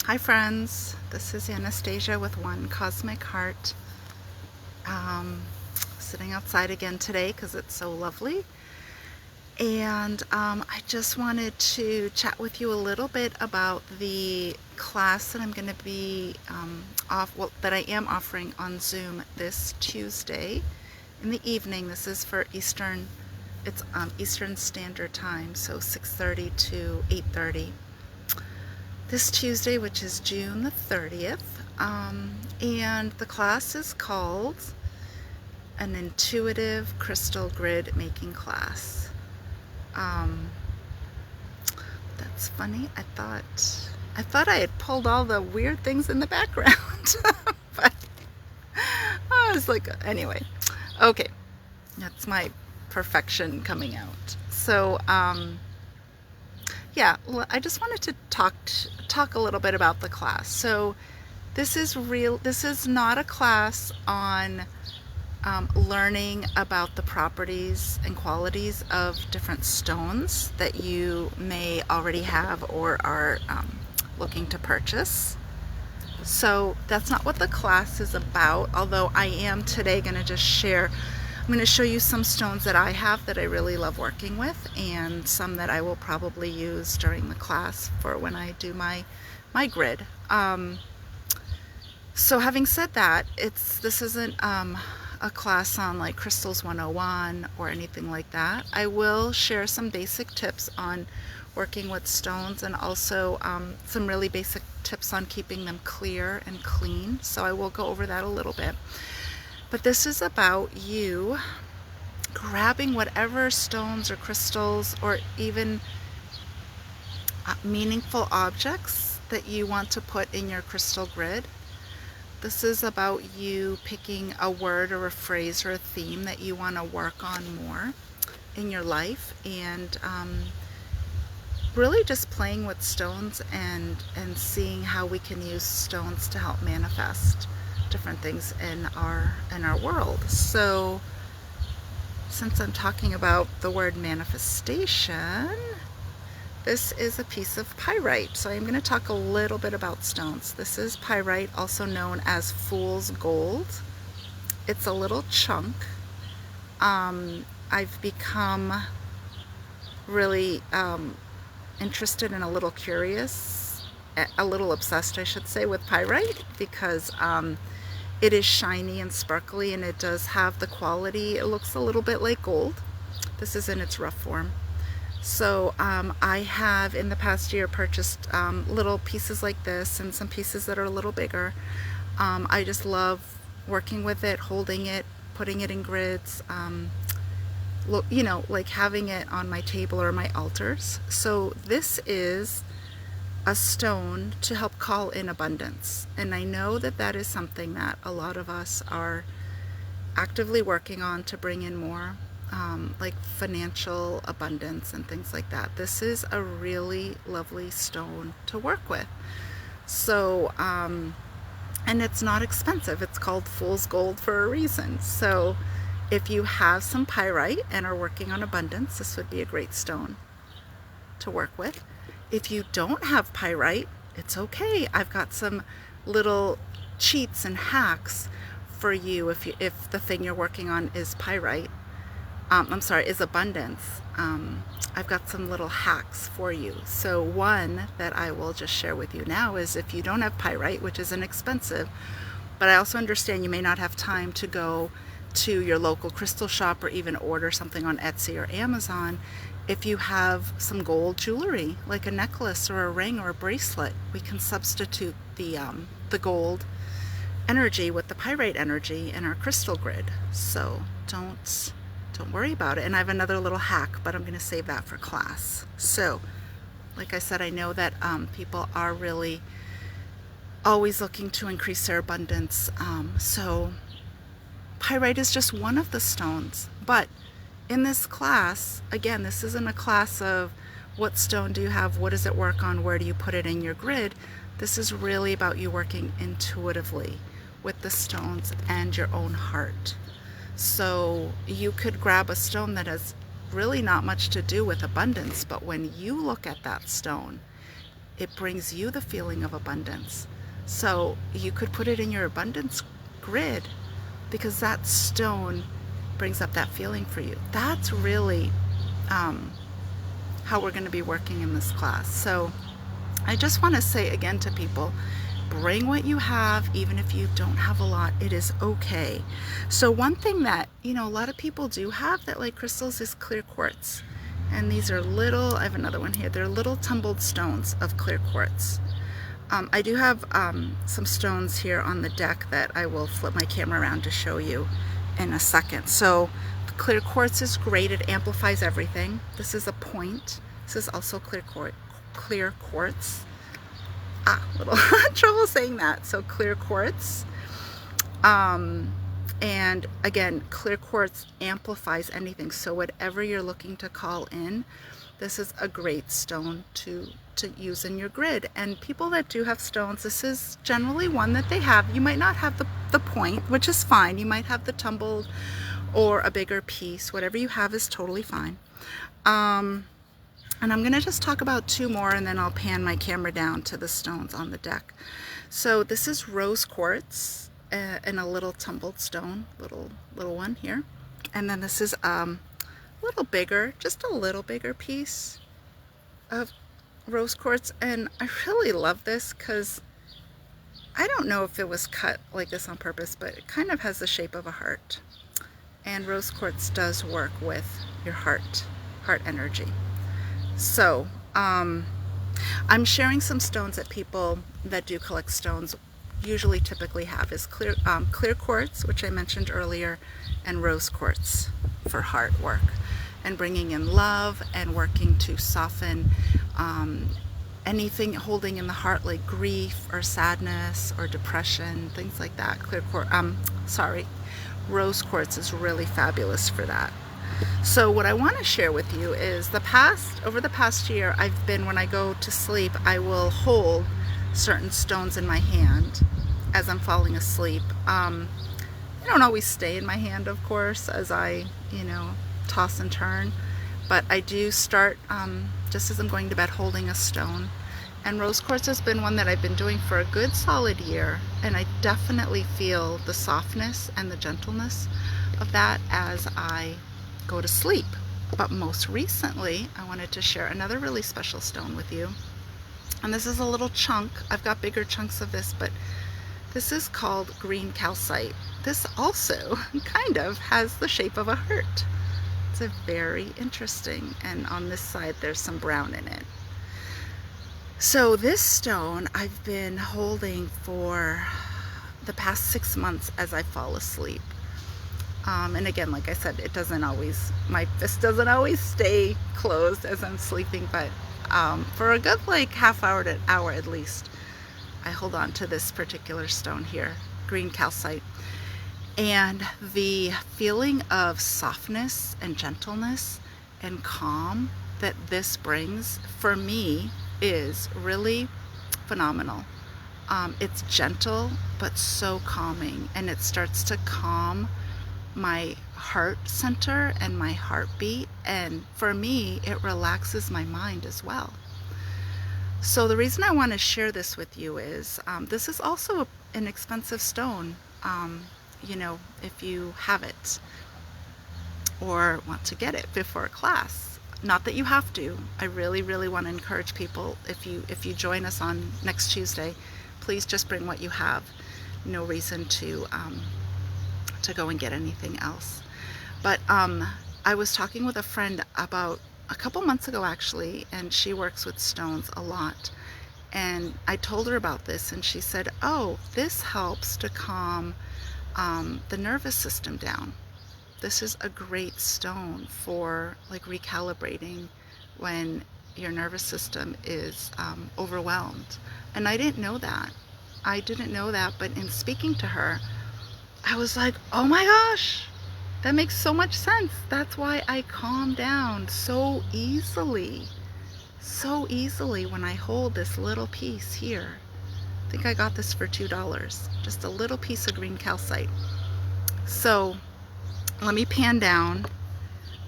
Hi friends, this is Anastasia with One Cosmic Heart. Sitting outside again today because it's so lovely. And I just wanted to chat with you a little bit about the class that I'm going to be that I am offering on Zoom this Tuesday in the evening. This is for Eastern, it's Eastern Standard Time, so 6:30 to 8:30. This Tuesday, which is June the 30th, and the class is called an intuitive crystal grid making class. That's funny. I thought I had pulled all the weird things in the background, but I was like, anyway, okay, that's my perfection coming out. So, yeah, I just wanted to talk a little bit about the class. So this is not a class on learning about the properties and qualities of different stones that you may already have or are looking to purchase. So that's not what the class is about, although I am today going to just share. I'm going to show you some stones that I have that I really love working with, and some that I will probably use during the class for when I do my grid. So having said that, this isn't a class on like Crystals 101 or anything like that. I will share some basic tips on working with stones, and also some really basic tips on keeping them clear and clean. So I will go over that a little bit. But this is about you grabbing whatever stones or crystals or even meaningful objects that you want to put in your crystal grid. This is about you picking a word or a phrase or a theme that you want to work on more in your life, and really just playing with stones and seeing how we can use stones to help manifest different things in our world. So since I'm talking about the word manifestation, this is a piece of pyrite. So I'm going to talk a little bit about stones. This is pyrite, also known as fool's gold. It's a little chunk. I've become really interested and a little curious, a little obsessed, I should say, with pyrite, because it is shiny and sparkly, and it does have the quality. It looks a little bit like gold. This is in its rough form. So I have in the past year purchased little pieces like this and some pieces that are a little bigger. I just love working with it, holding it, putting it in grids, you know, like having it on my table or my altars. So this is a stone to help call in abundance, and I know that that is something that a lot of us are actively working on to bring in more, like financial abundance and things like that. This is a really lovely stone to work with. So and it's not expensive. It's called fool's gold for a reason. So if you have some pyrite and are working on abundance, this would be a great stone to work with. If you don't have pyrite, it's okay. I've got some little cheats and hacks for you if the thing you're working on is pyrite. Is abundance. I've got some little hacks for you. So one that I will just share with you now is, if you don't have pyrite, which is inexpensive, but I also understand you may not have time to go to your local crystal shop or even order something on Etsy or Amazon. If you have some gold jewelry, like a necklace or a ring or a bracelet, we can substitute the gold energy with the pyrite energy in our crystal grid. So don't worry about it. And I have another little hack, but I'm going to save that for class. So like I said, I know that people are really always looking to increase their abundance. So pyrite is just one of the stones. But in this class, again, this isn't a class of what stone do you have, what does it work on, where do you put it in your grid. This is really about you working intuitively with the stones and your own heart. So you could grab a stone that has really not much to do with abundance, but when you look at that stone, it brings you the feeling of abundance. So you could put it in your abundance grid because that stone brings up that feeling for you. That's really how we're going to be working in this class. So I just want to say again to people, bring what you have, even if you don't have a lot. It is okay. So one thing that, you know, a lot of people do have that like crystals is clear quartz. And these are little, I have another one here, they're little tumbled stones of clear quartz. I do have some stones here on the deck that I will flip my camera around to show you in a second. So the clear quartz is great, it amplifies everything. This is a point. This is also clear quartz. Little trouble saying that. So clear quartz. And again, clear quartz amplifies anything. So whatever you're looking to call in, this is a great stone to use in your grid. And people that do have stones, this is generally one that they have. You might not have the point, which is fine. You might have the tumbled or a bigger piece. Whatever you have is totally fine. And I'm going to just talk about two more, and then I'll pan my camera down to the stones on the deck. So this is rose quartz in a little tumbled stone, little one here. And then this is a little bigger, just a little bigger piece of rose quartz. And I really love this because I don't know if it was cut like this on purpose, but it kind of has the shape of a heart. And rose quartz does work with your heart energy. So I'm sharing some stones that people that do collect stones usually typically have is clear quartz, which I mentioned earlier, and rose quartz for heart work and bringing in love and working to soften anything holding in the heart like grief or sadness or depression, things like that. Rose quartz is really fabulous for that. So what I want to share with you is over the past year, I've been, when I go to sleep, I will hold certain stones in my hand as I'm falling asleep. They don't always stay in my hand, of course, as I, toss and turn, but I do start just as I'm going to bed holding a stone. And rose quartz has been one that I've been doing for a good solid year, and I definitely feel the softness and the gentleness of that as I go to sleep. But most recently, I wanted to share another really special stone with you. And this is a little chunk. I've got bigger chunks of this, but this is called green calcite. This also kind of has the shape of a heart. It's a very interesting, and on this side there's some brown in it. So this stone I've been holding for the past 6 months as I fall asleep. And again, like I said, my fist doesn't always stay closed as I'm sleeping, but for a good half hour to hour at least, I hold on to this particular stone here, green calcite. And the feeling of softness and gentleness and calm that this brings for me is really phenomenal. It's gentle but so calming, and it starts to calm my heart center and my heartbeat, and for me it relaxes my mind as well. So the reason I want to share this with you is this is also an expensive stone, if you have it or want to get it before a class. Not that you have to. I really, really want to encourage people, if you join us on next Tuesday, please just bring what you have. No reason to go and get anything else. But I was talking with a friend about a couple months ago actually, and she works with stones a lot, and I told her about this, and she said, oh, this helps to calm the nervous system down. This is a great stone for recalibrating when your nervous system is overwhelmed. And I didn't know that. But in speaking to her, I was like, oh my gosh, that makes so much sense. That's why I calm down so easily when I hold this little piece here. I think I got this for $2, just a little piece of green calcite. So let me pan down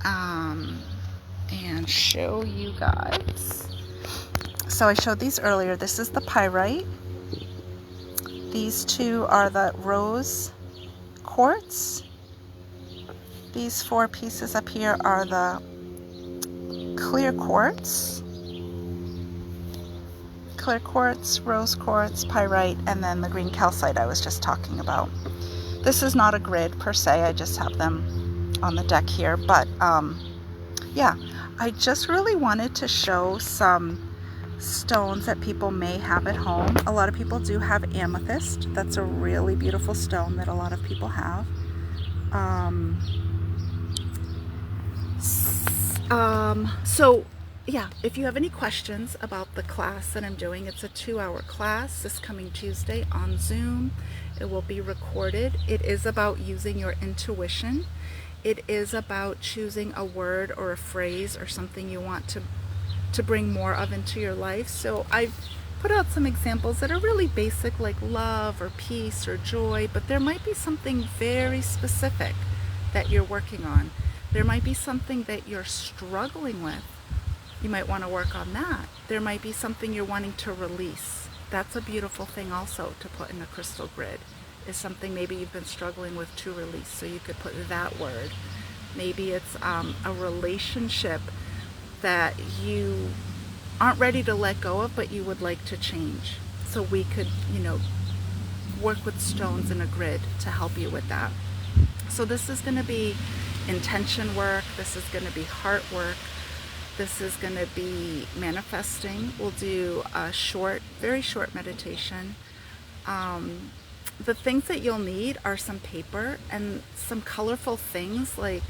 and show you guys. So I showed these earlier. This is the pyrite. These two are the rose quartz. These 4 pieces up here are the clear quartz. Clear quartz, rose quartz, pyrite, and then the green calcite I was just talking about. This is not a grid per se, I just have them on the deck here, but yeah, I just really wanted to show some stones that people may have at home. A lot of people do have amethyst. That's a really beautiful stone that a lot of people have. So yeah, if you have any questions about the class that I'm doing, it's a 2-hour class this coming Tuesday on Zoom. It will be recorded. It is about using your intuition. It is about choosing a word or a phrase or something you want to bring more of into your life. So I've put out some examples that are really basic, like love or peace or joy, but there might be something very specific that you're working on. There might be something that you're struggling with. You might want to work on that. There might be something you're wanting to release. That's a beautiful thing also to put in a crystal grid, is something maybe you've been struggling with to release. So you could put that word. Maybe it's a relationship that you aren't ready to let go of, but you would like to change. So we could, work with stones in a grid to help you with that. So this is going to be intention work. This is going to be heart work. This is going to be manifesting. We'll do a very short meditation. The things that you'll need are some paper and some colorful things, like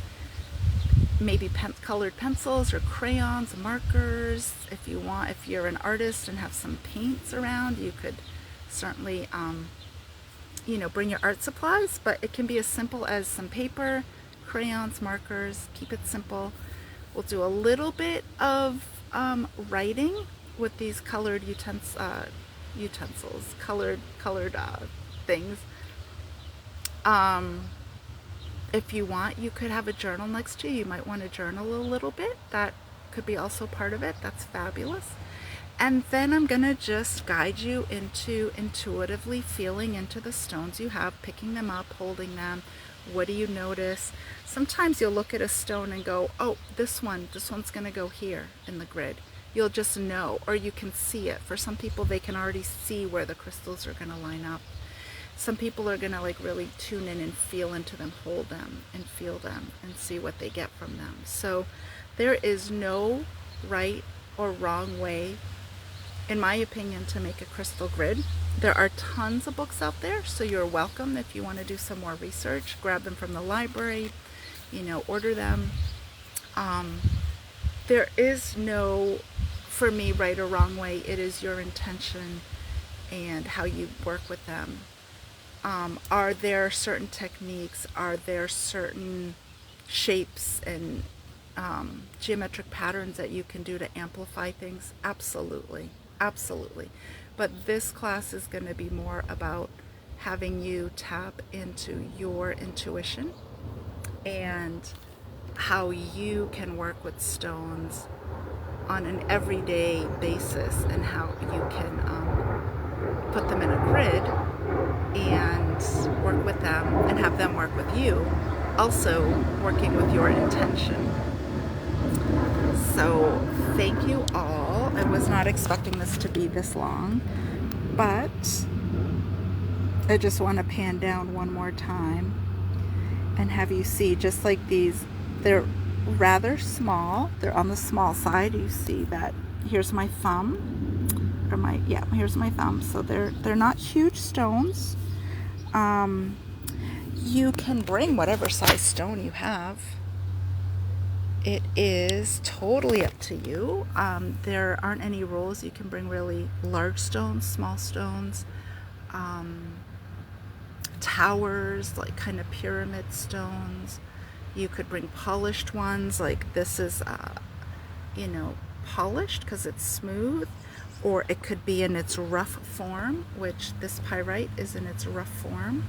maybe colored pencils or crayons, markers. If you're an artist and have some paints around, you could certainly, bring your art supplies, but it can be as simple as some paper, crayons, markers. Keep it simple. We'll do a little bit of writing with these colored utensils, colored things. If you want, you could have a journal next to you. You might want to journal a little bit. That could be also part of it. That's fabulous. And then I'm going to just guide you into intuitively feeling into the stones you have, picking them up, holding them. What do you notice? Sometimes you'll look at a stone and go, oh, this one's going to go here in the grid. You'll just know, or you can see it. For some people, they can already see where the crystals are going to line up. Some people are going to really tune in and feel into them, hold them and feel them and see what they get from them. So there is no right or wrong way, in my opinion, to make a crystal grid. There are tons of books out there, so you're welcome if you want to do some more research. Grab them from the library, order them. There is no, for me, right or wrong way. It is your intention and how you work with them. Are there certain techniques? Are there certain shapes and geometric patterns that you can do to amplify things? Absolutely. Absolutely. But this class is going to be more about having you tap into your intuition and how you can work with stones on an everyday basis, and how you can put them in a grid and work with them and have them work with you, also working with your intention. So thank you all. I was not expecting this to be this long, but I just want to pan down one more time and have you see, just like these, they're rather small. They're on the small side. You see that here's my thumb, or here's my thumb. So they're not huge stones. You can bring whatever size stone you have. It is totally up to you. There aren't any rules. You can bring really large stones, small stones, towers, like kind of pyramid stones. You could bring polished ones, like this is, polished because it's smooth, or it could be in its rough form, which this pyrite is in its rough form.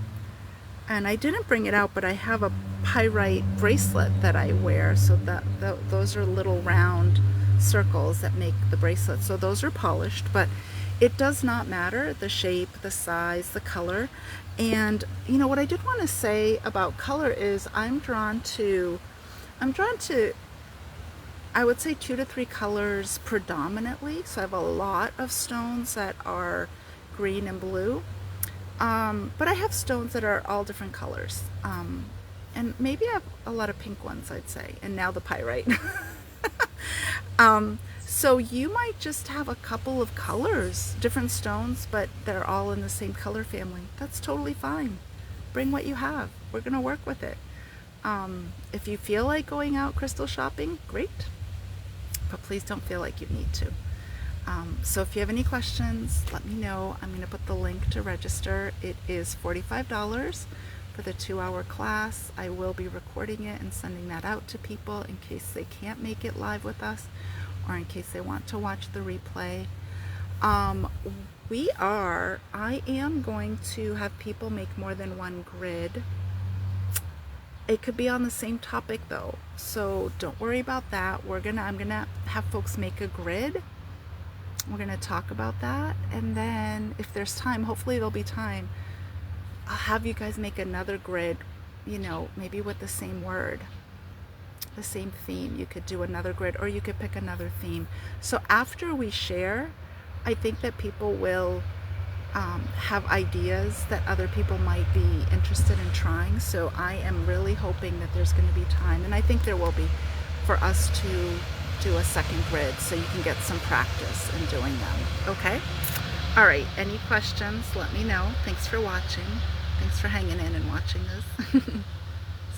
And I didn't bring it out, but I have a pyrite bracelet that I wear, so that those are little round circles that make the bracelet. So those are polished, but it does not matter the shape, the size, the color. And you know what I did want to say about color is I'm drawn to I would say 2 to 3 colors predominantly. So I have a lot of stones that are green and blue. But I have stones that are all different colors. And maybe I have a lot of pink ones, I'd say. And now the pyrite. So you might just have a couple of colors, different stones, but they're all in the same color family. That's totally fine. Bring what you have. We're going to work with it. If you feel like going out crystal shopping, great. But please don't feel like you need to. So if you have any questions, let me know. I'm going to put the link to register. It is $45 for the 2-hour class. I will be recording it and sending that out to people in case they can't make it live with us or in case they want to watch the replay. I am going to have people make more than one grid. It could be on the same topic though, so don't worry about that. I'm gonna have folks make a grid. We're gonna talk about that, and then if there's time, hopefully there'll be time, I'll have you guys make another grid, you know, maybe with the same word, the same theme. You could do another grid, or you could pick another theme. So after we share, I think that people will have ideas that other people might be interested in trying. So I am really hoping that there's going to be time, and I think there will be, for us to do a second grid so you can get some practice in doing them. Okay? All right. Any questions? Let me know. Thanks for watching. Thanks for hanging in and watching this.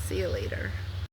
See you later.